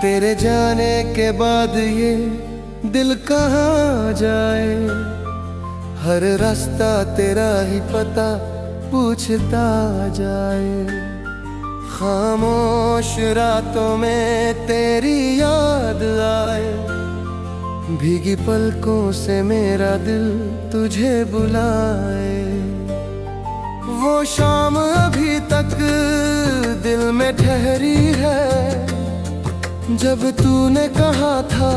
तेरे जाने के बाद ये दिल कहाँ जाए। हर रास्ता तेरा ही पता पूछता जाए। खामोश रातों में तेरी याद आए। भीगी पलकों से मेरा दिल तुझे बुलाए। वो शाम अभी तक दिल में ठहरी है, जब तूने कहा था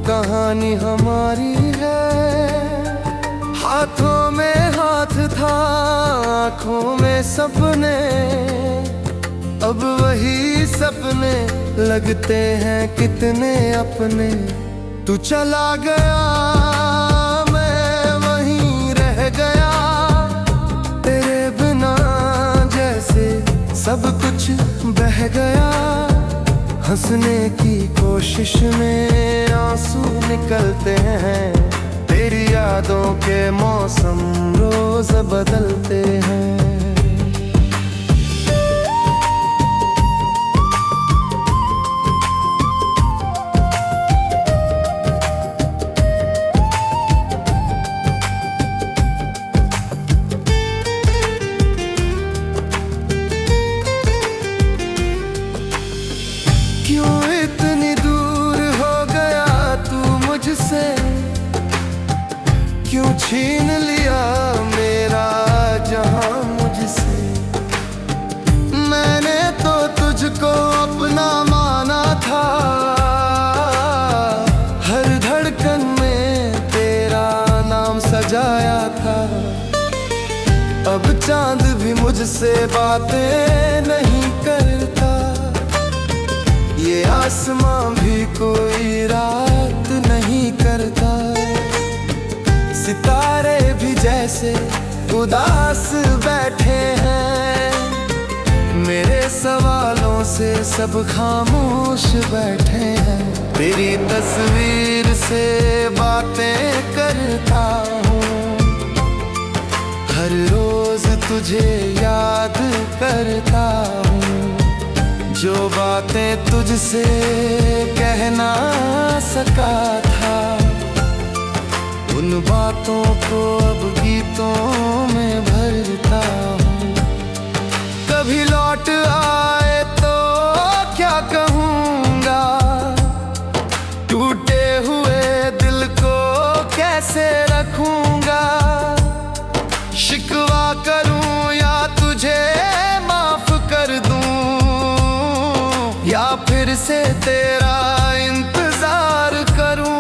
कहानी हमारी है। हाथों में हाथ था, आँखों में सपने, अब वही सपने लगते हैं कितने अपने। तू चला गया, मैं वहीं रह गया। तेरे बिना जैसे सब कुछ बह गया। हंसने की कोशिश में आंसू निकलते हैं। तेरी यादों के मौसम रोज बदलते हैं। क्यों इतनी दूर हो गया तू मुझसे? क्यों छीन लिया मेरा जहां मुझसे? मैंने तो तुझको अपना माना था। हर धड़कन में तेरा नाम सजाया था। अब चांद भी मुझसे बातें नहीं करता। ये आसमां भी कोई रात नहीं करता। सितारे भी जैसे उदास बैठे हैं। मेरे सवालों से सब खामोश बैठे हैं। तेरी तस्वीर से बातें करता हूँ। हर रोज तुझे याद करता हूँ। जो बातें तुझसे कह ना सका था, उन बातों को अब गीतों में भरता हूँ। कभी लौट आए तो क्या कहूँगा? टूटे हुए दिल को कैसे रखूँगा? शिकवा करूँ या तुझे माफ कर दूँ, या फिर से तेरा इंतजार करूं?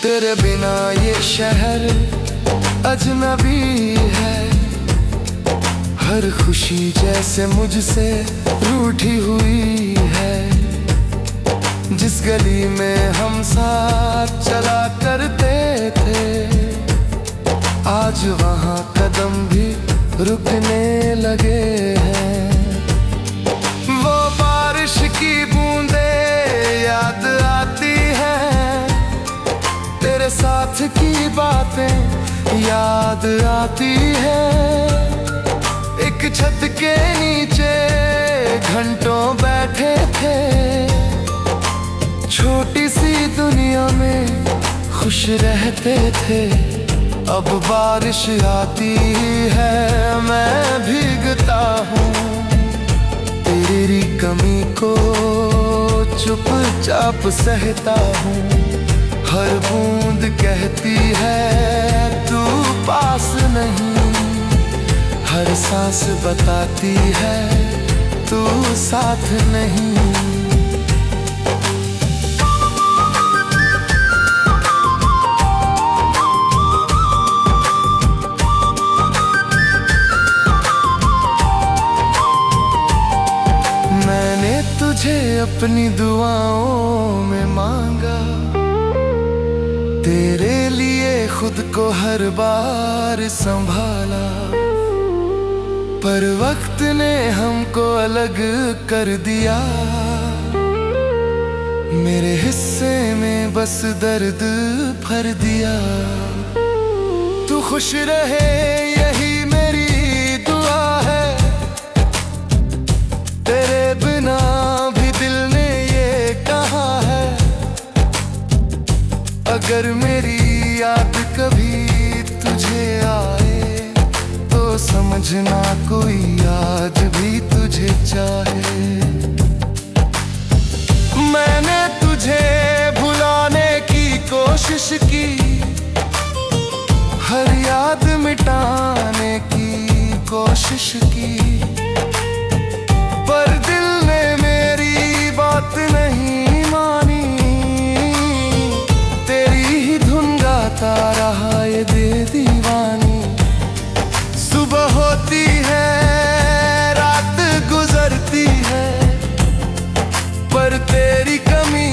तेरे बिना ये शहर अजनबी है। हर खुशी जैसे मुझसे रूठी हुई है। जिस गली में हम साथ चला करते थे, आज वहाँ कदम भी रुकने लगे हैं। वो बारिश की बूंदें याद आती हैं। तेरे साथ की बातें याद आती हैं। एक छत के नीचे घंटों बैठे थे। छोटी सी दुनिया में खुश रहते थे। अब बारिश आती है, मैं भीगता हूँ। तेरी कमी को चुपचाप सहता हूँ। हर बूंद कहती है तू पास नहीं। हर सांस बताती है तू साथ नहीं। तुझे अपनी दुआओं में मांगा। तेरे लिए खुद को हर बार संभाला। पर वक्त ने हमको अलग कर दिया। मेरे हिस्से में बस दर्द भर दिया। तू खुश रहे यही मेरी दुआ है। अगर मेरी याद कभी तुझे आए तो समझना कोई आज भी तुझे चाहे। मैंने तुझे भुलाने की कोशिश की, हर याद मिटाने की कोशिश की, पर दिल ने मेरी बात नहीं मानी। तेरी ही धुन गाता रहा ये दिल दीवानी। सुबह होती है, रात गुजरती है, पर तेरी कमी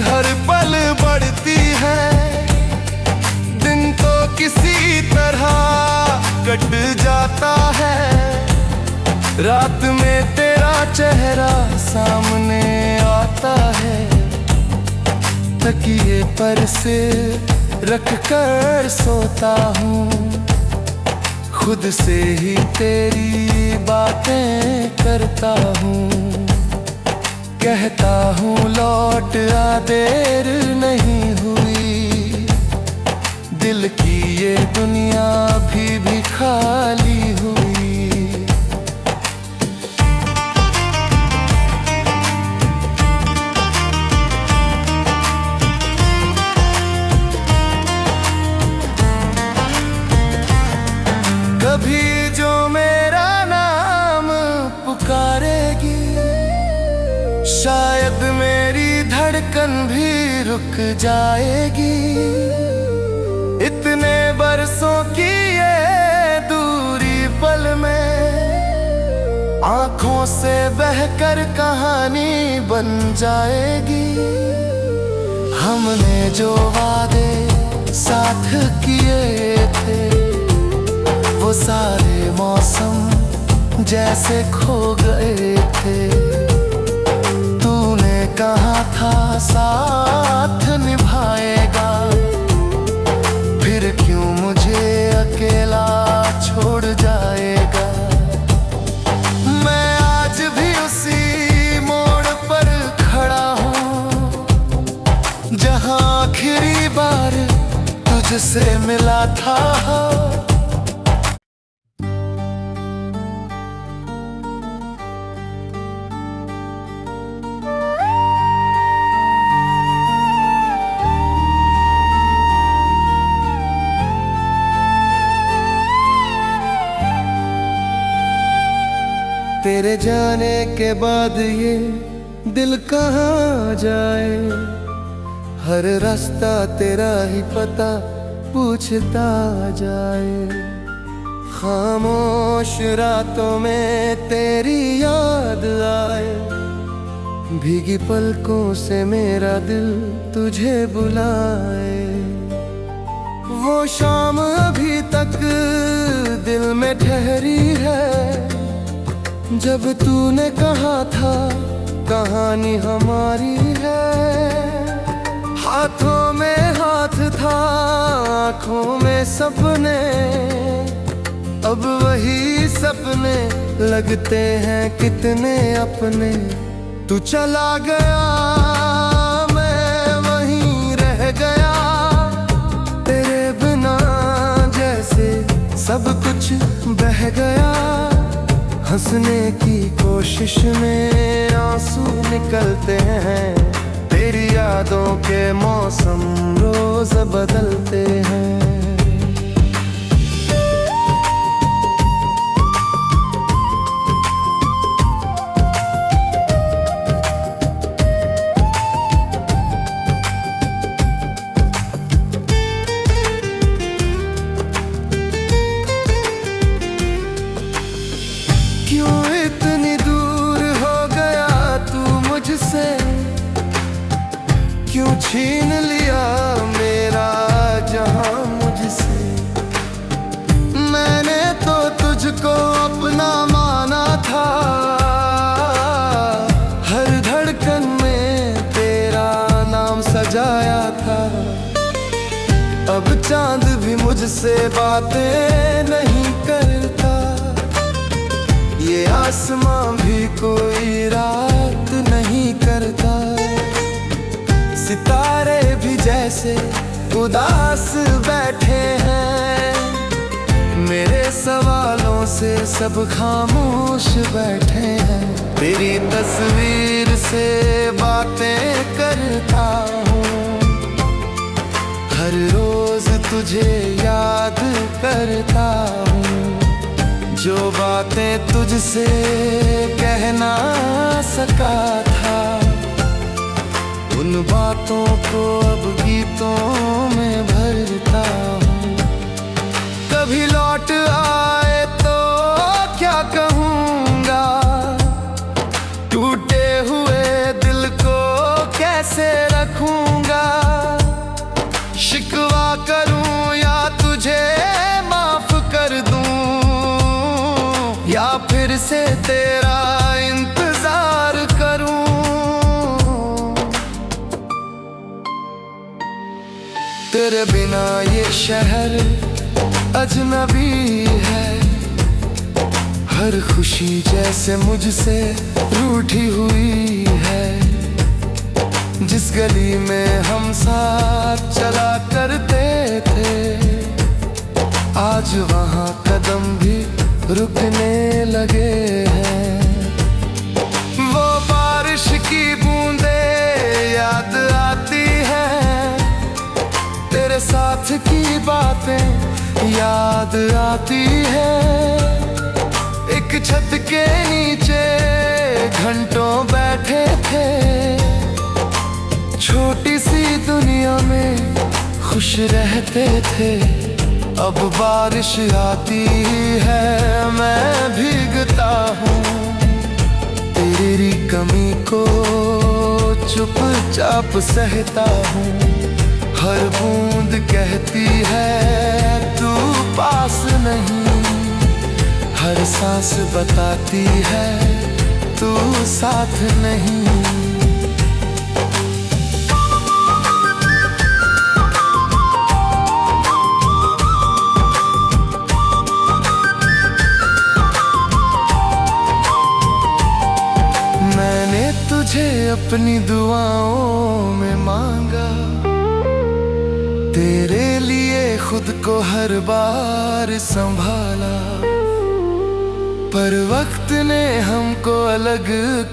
हर पल बढ़ती है। दिन तो किसी तरह कट जाता है, रात में तेरा चेहरा सामने आता है। तकिए पर से रख कर सोता हूँ, खुद से ही तेरी बातें करता हूँ। कहता हूँ लौट आ, देर नहीं हुई, दिल की ये दुनिया अभी भी खाली हुई। कभी जो मेरा नाम पुकारेगी, शायद मेरी धड़कन भी रुक जाएगी। इतने बरसों की ये दूरी पल में आंखों से बहकर कहानी बन जाएगी। हमने जो वादे साथ किए थे, वो सारे मौसम जैसे खो गए थे। तूने कहा था साथ निभाएगा, फिर क्यों मुझे अकेला छोड़ जाएगा। मैं आज भी उसी मोड़ पर खड़ा हूँ, जहाँ आखिरी बार तुझसे मिला था। तेरे जाने के बाद ये दिल कहाँ जाए, हर रास्ता तेरा ही पता पूछता जाए। खामोश रातों में तेरी याद आए, भीगी पलकों से मेरा दिल तुझे बुलाए। वो शाम अभी तक दिल में ठहरी है, जब तूने कहा था कहानी हमारी है। हाथों में हाथ था, आँखों में सपने, अब वही सपने लगते हैं कितने अपने। तू चला गया, मैं वहीं रह गया, तेरे बिना जैसे सब कुछ बह गया। हंसने की कोशिश में आंसू निकलते हैं, तेरी यादों के मौसम रोज बदलते हैं। क्यों इतनी दूर हो गया तू मुझसे, क्यों छीन लिया मेरा जहां मुझसे। मैंने तो तुझको अपना माना था, हर धड़कन में तेरा नाम सजाया था। अब चांद भी मुझसे बातें नहीं करता, ये आसमां भी कोई रात नहीं करता। सितारे भी जैसे उदास बैठे हैं। मेरे सवालों से सब खामोश बैठे हैं। तेरी तस्वीर से बातें करता हूँ, हर रोज तुझे याद करता हूँ। जो बातें तुझसे कह ना सका था, उन बातों को अब गीतों में भरता हूँ। कभी लौट आए तो क्या कहूँगा, टूटे हुए दिल को कैसे रखूँगा। शिकवा करूँ या तुझे माफ कर दूँ, या फिर से तेरा इंतजार करूँ। तेरे बिना ये शहर अजनबी है। हर खुशी जैसे मुझसे रूठी हुई है। जिस गली में हम साथ चला करते थे, आज वहाँ कदम भी रुकने लगे हैं। वो बारिश की बूंदें याद आती हैं, तेरे साथ की बातें याद आती हैं। एक छत के नीचे घंटों बैठे थे, छोटी सी दुनिया में खुश रहते थे। अब बारिश आती है, मैं भीगता हूँ। तेरी कमी को चुपचाप सहता हूँ। हर बूंद कहती है तू पास नहीं, हर सांस बताती है तू साथ नहीं। तुझे अपनी दुआओं में मांगा, तेरे लिए खुद को हर बार संभाला। पर वक्त ने हमको अलग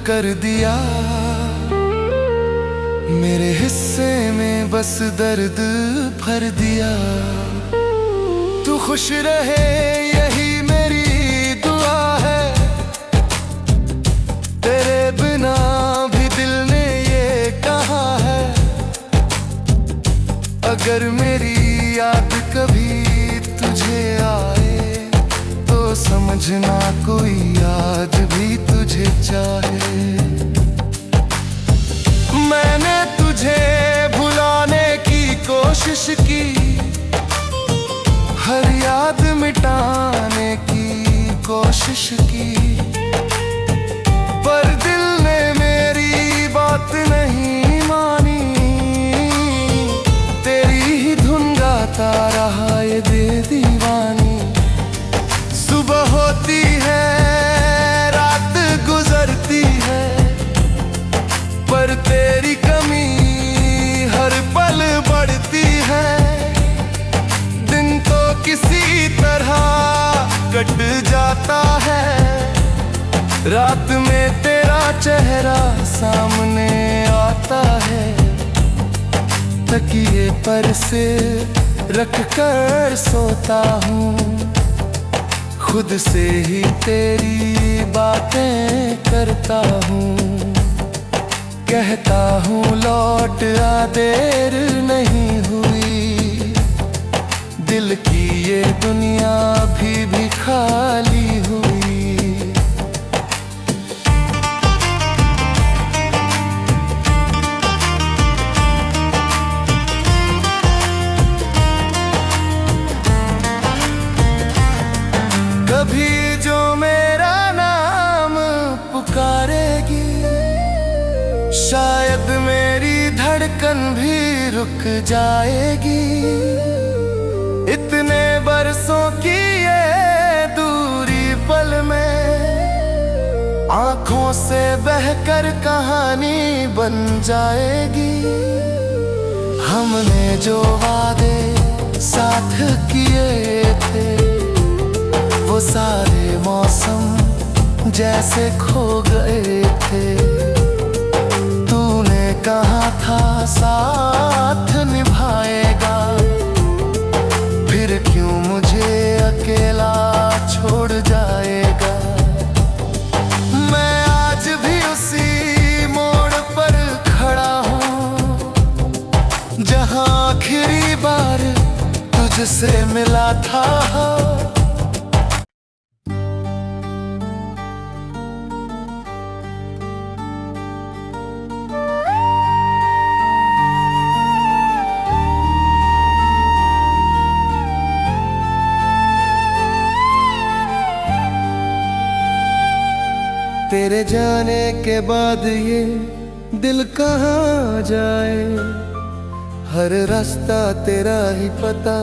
कर दिया, मेरे हिस्से में बस दर्द भर दिया। तू खुश रहे यही मेरी दुआ है, तेरे बिना अगर मेरी याद कभी तुझे आए तो समझना कोई आज भी तुझे चाहे। मैंने तुझे भुलाने की कोशिश की, हर याद मिटाने की कोशिश की, पर दिल ने मेरी बात नहीं मानी। रहा ये दिल दीवानी। सुबह होती है, रात गुजरती है, पर तेरी कमी हर पल बढ़ती है। दिन तो किसी तरह कट जाता है, रात में तेरा चेहरा सामने आता है। तकिए पर से रख कर सोता हूँ, खुद से ही तेरी बातें करता हूँ। कहता हूँ लौट आ, देर नहीं हुई। दिल की ये दुनिया अभी भी खाली हुई। कभी जो मेरा नाम पुकारेगी, शायद मेरी धड़कन भी रुक जाएगी। इतने बरसों की ये दूरी पल में आंखों से बहकर कहानी बन जाएगी। हमने जो वादे साथ किए थे, वो सारे मौसम जैसे खो गए थे। तूने कहा था साथ निभाएगा, फिर क्यों मुझे अकेला छोड़ जाएगा। मैं आज भी उसी मोड़ पर खड़ा हूँ, जहाँ आखिरी बार तुझसे मिला था। तेरे जाने के बाद ये दिल कहाँ जाए, हर रास्ता तेरा ही पता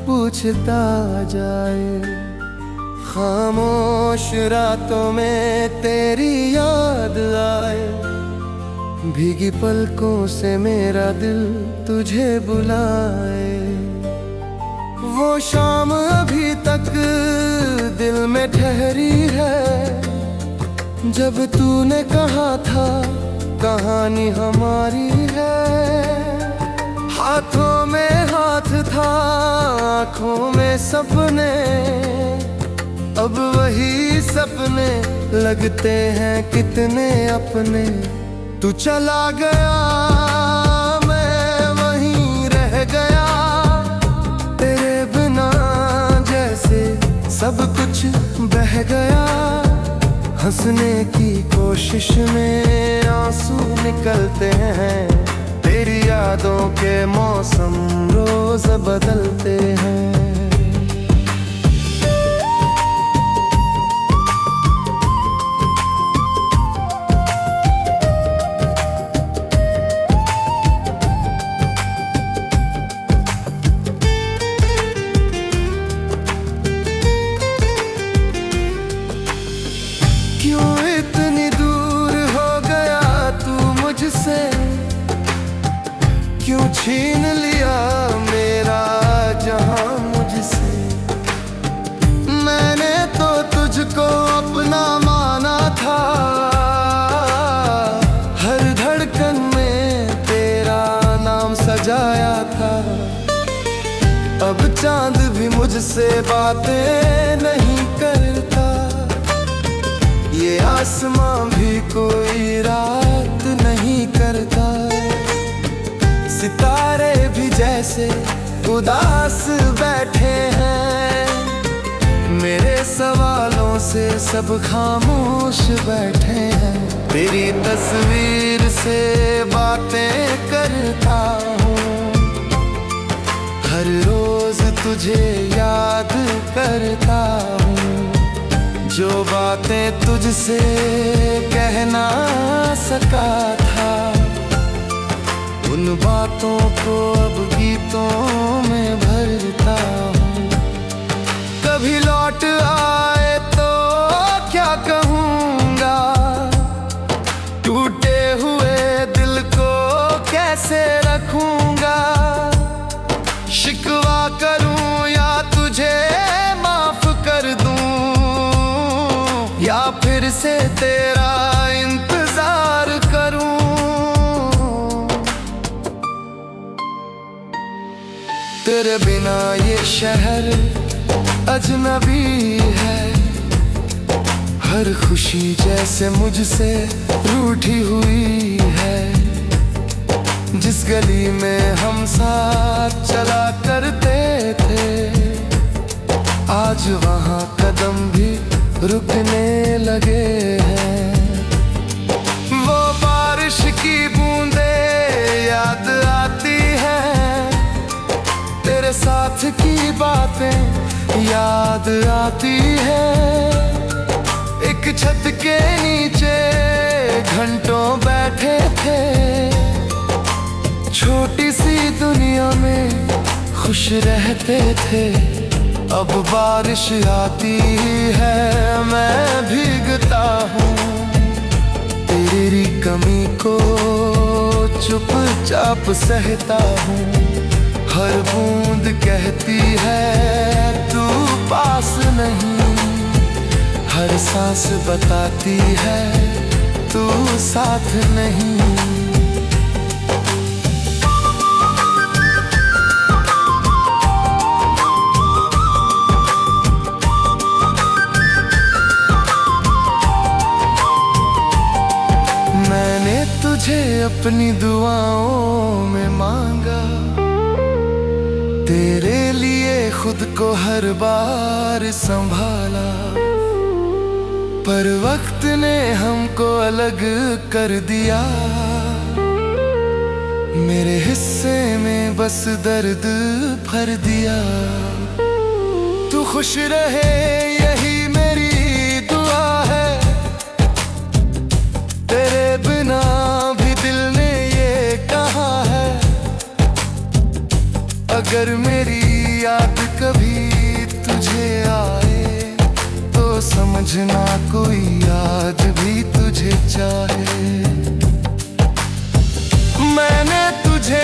पूछता जाए। खामोश रातों में तेरी याद आए, भीगी पलकों से मेरा दिल तुझे बुलाए। वो शाम अभी तक दिल में ठहरी है, जब तूने कहा था कहानी हमारी है। हाथों में हाथ था, आँखों में सपने, अब वही सपने लगते हैं कितने अपने। तू चला गया, मैं वहीं रह गया, तेरे बिना जैसे सब कुछ बह गया। हंसने की कोशिश में आंसू निकलते हैं, तेरी यादों के मौसम रोज बदलते हैं। क्यों इतनी दूर हो गया तू मुझसे, क्यों छीन लिया मेरा जहां मुझसे। मैंने तो तुझको अपना माना था, हर धड़कन में तेरा नाम सजाया था। अब चांद भी मुझसे बातें नहीं करता, ये आसमां भी कोई रात नहीं करता। सितारे भी जैसे उदास बैठे हैं, मेरे सवालों से सब खामोश बैठे हैं। तेरी तस्वीर से बातें करता हूँ, हर रोज तुझे याद करता हूँ। जो बातें तुझसे कह ना सका था, उन बातों को अब गीतों में भरता हूँ। कभी लौट आए तो क्या कहूँगा, टूटे हुए दिल को कैसे रखूँगा। शिकवा करूँ या तुझे माफ कर दूँ, या फिर से तेरा इंतजार करूं। तेरे बिना ये शहर अजनबी है, हर खुशी जैसे मुझसे रूठी हुई है। जिस गली में हम साथ चला करते थे, आज वहाँ कदम भी रुकने लगे हैं। वो बारिश की बूंदें याद आती हैं, तेरे साथ की बातें याद आती हैं। एक छत के नीचे घंटों बैठे थे, छोटी सी दुनिया में खुश रहते थे। अब बारिश आती है, मैं भीगता हूँ, तेरी कमी को चुपचाप सहता हूँ। हर बूंद कहती है तू पास नहीं, हर सांस बताती है तू साथ नहीं। मैंने तुझे अपनी दुआओं में मांगा, तेरे लिए खुद को हर बार संभाला, पर वक्त ने हमको अलग कर दिया। मेरे हिस्से में बस दर्द भर दिया। तू खुश रहे यही मेरी दुआ है, तेरे बिना भी दिल ने ये कहा है। अगर मेरी याद कभी तुझे आए तो समझना कोई आज भी तुझे चाहे। मैंने तुझे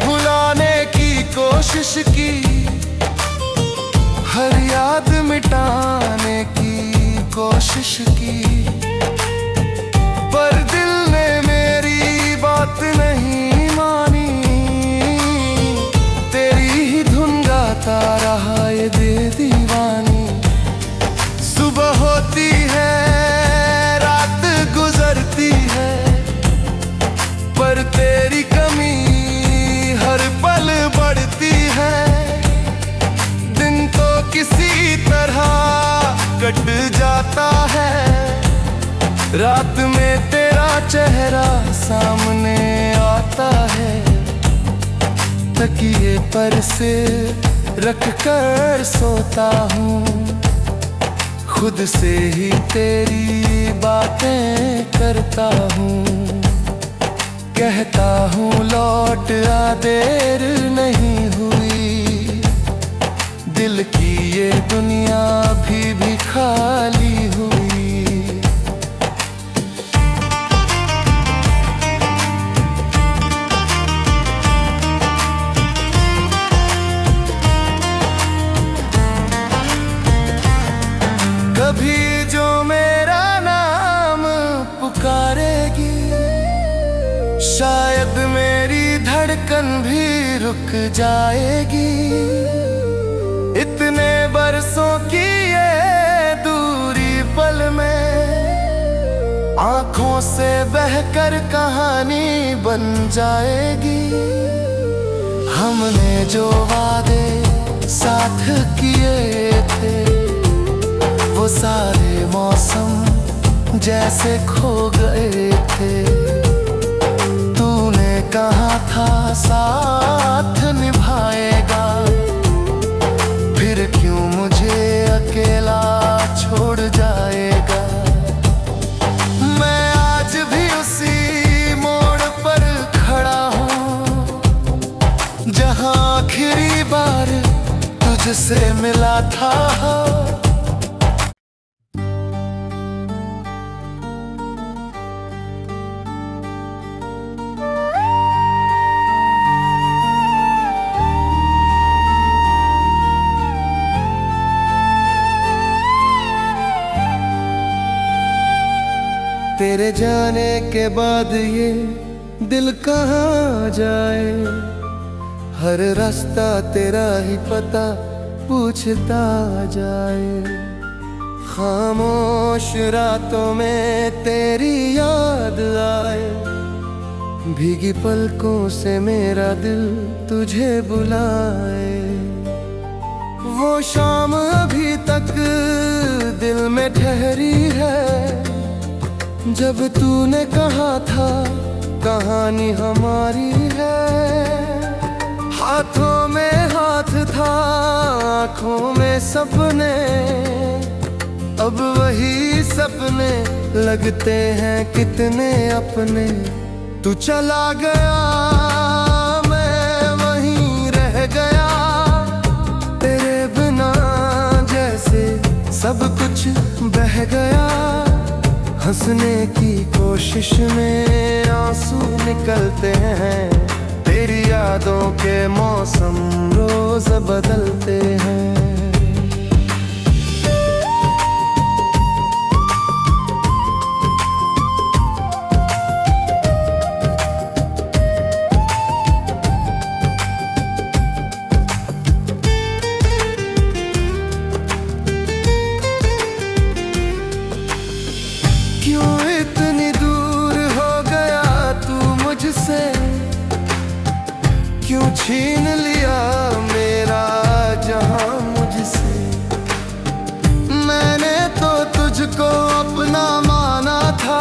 भुलाने की कोशिश की, हर याद मिटाने की कोशिश की, पर दिल ने मेरी बात नहीं मानी। तेरी ही धुन गाता रहा ये दिल दीवानी। सुबह होती है रात गुजरती है, पर तेरी कमी हर पल बढ़ती है। दिन तो किसी तरह कट जाता है, रात में तेरा चेहरा सामने आता है। तकिए पर से रख कर सोता हूँ, खुद से ही तेरी बातें करता हूँ। कहता हूँ लौट आ देर नहीं हुई, दिल की ये दुनिया अभी भी खाली हुई। कभी जो मेरा नाम पुकारेगी, शायद मेरी धड़कन भी रुक जाएगी। इतने बरसों की ये दूरी पल में आंखों से बहकर कहानी बन जाएगी। हमने जो वादे साथ किए थे, वो सारे मौसम जैसे खो गए थे। तूने कहा था साथ निभाएगा, फिर क्यों मुझे अकेला छोड़ जाएगा। मैं आज भी उसी मोड़ पर खड़ा हूँ, जहाँ आखिरी बार तुझसे मिला था। तेरे जाने के बाद ये दिल कहाँ जाए, हर रास्ता तेरा ही पता पूछता जाए। खामोश रातों में तेरी याद आए, भीगी पलकों से मेरा दिल तुझे बुलाए। वो शाम अभी तक दिल में ठहरी है, जब तूने कहा था कहानी हमारी है। हाथों में हाथ था, आँखों में सपने, अब वही सपने लगते हैं कितने अपने। तू चला गया मैं वहीं रह गया, तेरे बिना जैसे सब कुछ बह गया। हंसने की कोशिश में आंसू निकलते हैं। तेरी यादों के मौसम रोज बदलते हैं। क्यों इतनी दूर हो गया तू मुझसे, क्यों छीन लिया मेरा जहां मुझसे। मैंने तो तुझको अपना माना था,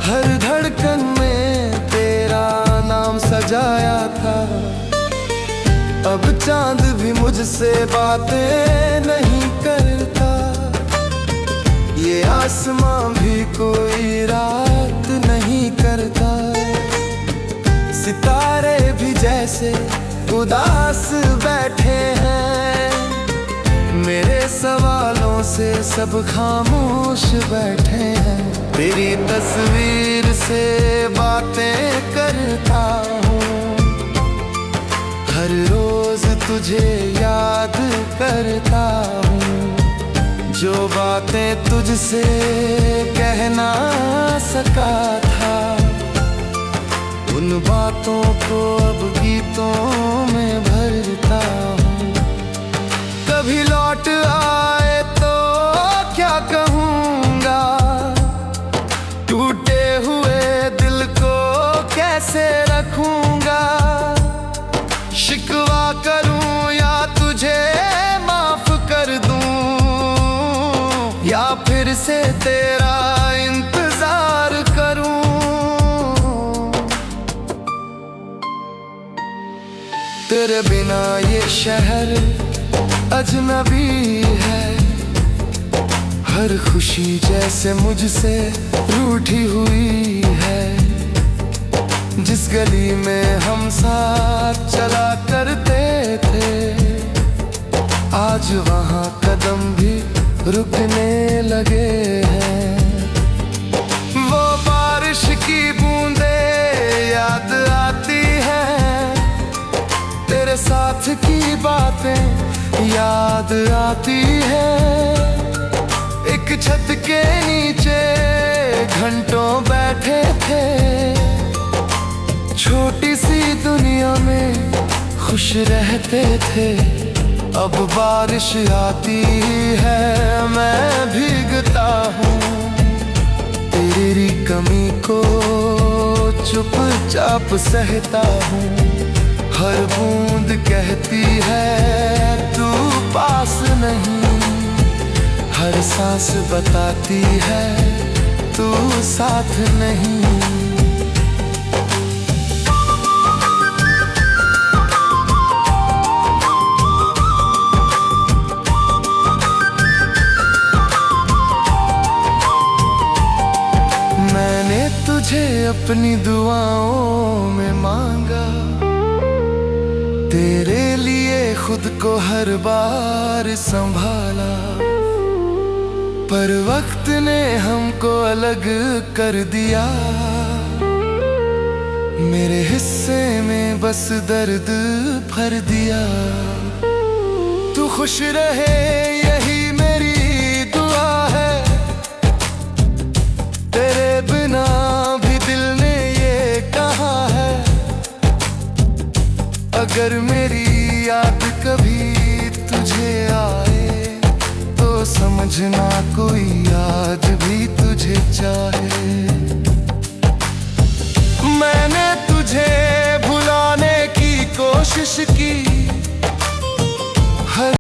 हर धड़कन में तेरा नाम सजाया था। अब चांद भी मुझसे बातें नहीं करता, ये आसमां भी कोई रात नहीं करता। सितारे भी जैसे उदास बैठे हैं, मेरे सवालों से सब खामोश बैठे हैं। तेरी तस्वीर से बातें करता हूँ, हर रोज तुझे याद करता हूँ। जो बातें तुझसे कह ना सका था, उन बातों को अब गीतों में भरता हूँ। कभी लौट आए तो क्या कहूँगा, टूटे हुए दिल को कैसे रखूँगा। शिकवा करूँ या तुझे माफ कर दूँ, या फिर से तेरा इंतजार करूं। तेरे बिना ये शहर अजनबी है, हर खुशी जैसे मुझसे रूठी हुई है। जिस गली में हम साथ चला करते थे, आज वहाँ कदम भी रुकने लगे हैं। वो बारिश की बूंदें याद आती हैं, तेरे साथ की बातें याद आती हैं। एक छत के नीचे घंटों बैठे थे, छोटी सी दुनिया में खुश रहते थे। अब बारिश आती है मैं भीगता हूँ, तेरी कमी को चुपचाप सहता हूँ। हर बूंद कहती है तू पास नहीं, हर सांस बताती है तू साथ नहीं। तुझे अपनी दुआओं में मांगा, तेरे लिए खुद को हर बार संभाला। पर वक्त ने हमको अलग कर दिया, मेरे हिस्से में बस दर्द भर दिया। तू खुश रहे यही मेरी दुआ है, तेरे बिना भी दिल ने ये कहा है। अगर मेरी याद कभी तुझे आए तो समझना को